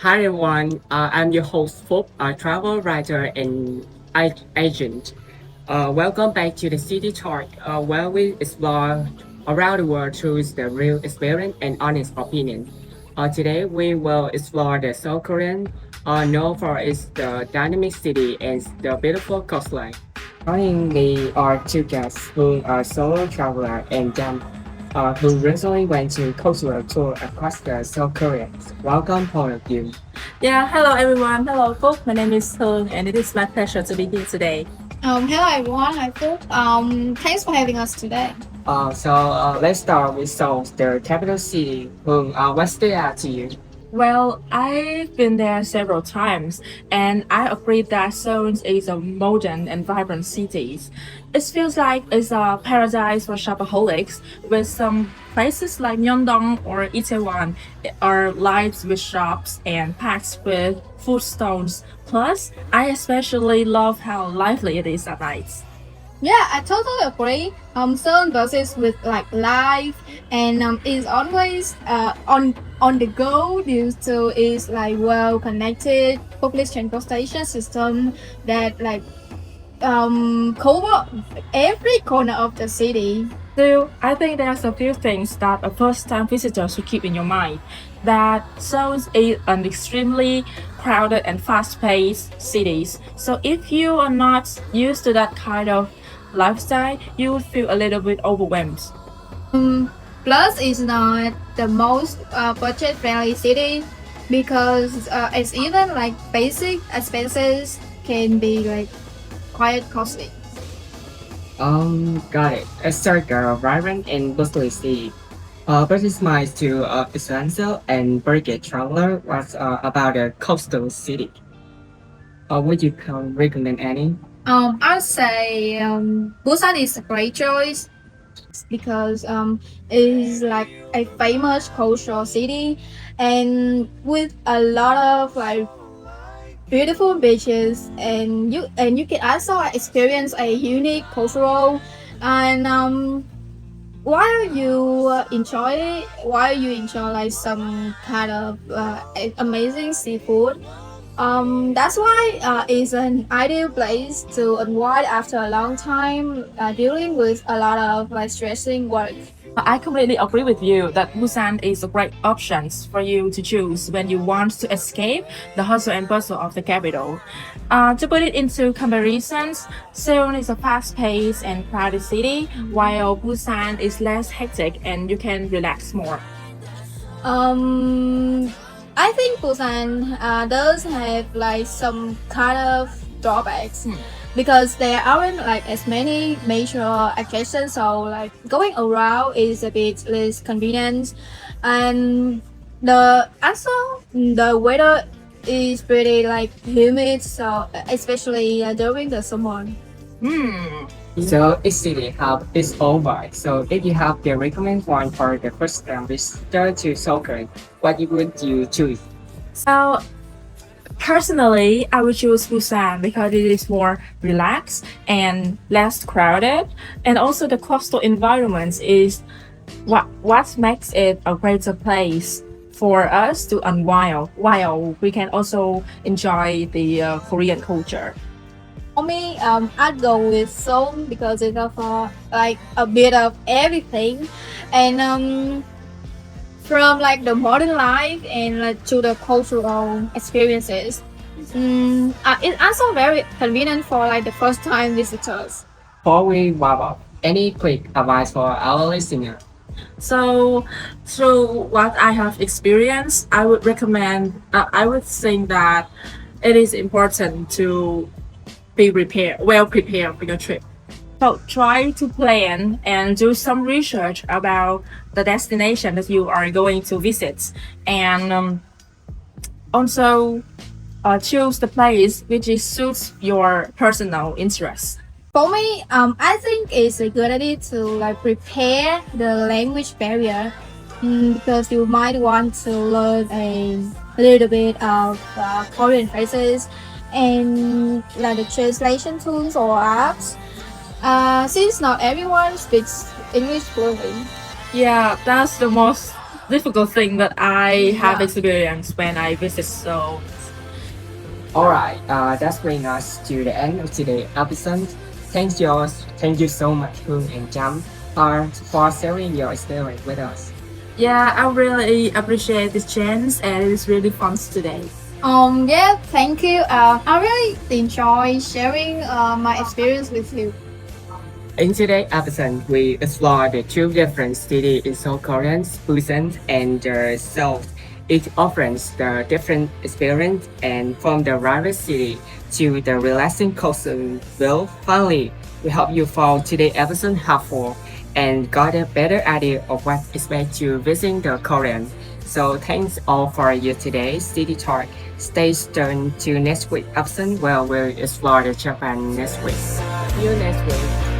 Hi everyone, I'm your host Phúc, a travel writer and agent. Welcome back to the City Talk, where we explore around the world through the real experience and honest opinion. Today we will explore the South Korean, known for its the dynamic city and the beautiful coastline. Joining me are two guests who are solo traveler and Trâm, who recently went to cultural tour across the South Korea. Welcome, all of you. Yeah, hello everyone. Hello, Phúc. My name is Hương, and it is my pleasure to be here today. Hello everyone, I'm Phúc. Thanks for having us today. Let's start with Seoul, the capital city. Hương, what stood out to you? Well, I've been there several times, and I agree that Seoul is a modern and vibrant city. It feels like it's a paradise for shopaholics, with some places like Myeongdong or Itaewon are lined with shops and packed with food stalls. Plus, I especially love how lively it is at night. Yeah, I totally agree. Certain buses with like live and is always on the go due to is like well connected public transportation system that like cover every corner of the city. So I think there's a few things that a first-time visitor should keep in your mind. That Seoul is an extremely crowded and fast-paced city. So if you are not used to that kind of lifestyle, you would feel a little bit overwhelmed. Plus, it's not the most budget friendly city because it's even like basic expenses can be like quite costly. Got it. Let's start the vibrant and bustling city. But it's nice to essential and burger traveler was about a coastal city. Would you recommend any? I'd say Busan is a great choice because it is like a famous cultural city and with a lot of like beautiful beaches and you can also experience a unique cultural and while you enjoy like some kind of amazing seafood. That's why it's an ideal place to unwind after a long time dealing with a lot of like stressing work. I completely agree with you that Busan is a great option for you to choose when you want to escape the hustle and bustle of the capital. To put it into comparisons, Seoul is a fast-paced and crowded city, while Busan is less hectic and you can relax more. Um, I think Busan does have like some kind of drawbacks because there aren't like as many major attractions, so like going around is a bit less convenient, and the weather is pretty like humid, so especially during the summer. Hmm. So each city have its own vibe. So if you have the recommend one for the first time visitor to South Korea, what would you choose? So personally, I would choose Busan because it is more relaxed and less crowded, and also the coastal environment is what makes it a greater place for us to unwind while we can also enjoy the Korean culture. For me, I'd go with Seoul because it offers like a bit of everything, and from like the modern life and to the cultural experiences. It's also very convenient for like the first time visitors. Before we wrap up, any quick advice for our listener? So, through what I have experienced, I would recommend. I would think that it is important to be well prepared for your trip. So try to plan and do some research about the destination that you are going to visit, and also choose the place which is suits your personal interests. For me, I think it's a good idea to like prepare the language barrier because you might want to learn a little bit of Korean phrases and like the translation tools or apps. Since not everyone speaks English fluently. Yeah, that's the most difficult thing that I have Yeah. experienced when I visit Seoul. Alright, that's bring us to the end of today's episode. Thank you so much, Hương and Trâm, for sharing your experience with us. Yeah, I really appreciate this chance and it's really fun today. Yeah, thank you. I really enjoy sharing my experience with you. In today's episode, we explore the two different cities in South Korea, Busan and Seoul. Each offers the different experience, and from the rival city to the relaxing coastal view. Finally, we hope you found today's episode helpful and got a better idea of what expect to visiting the Korean. So thanks all for your today's city talk. Stay tuned to next week episode where we'll explore the Japan next week. See you next week.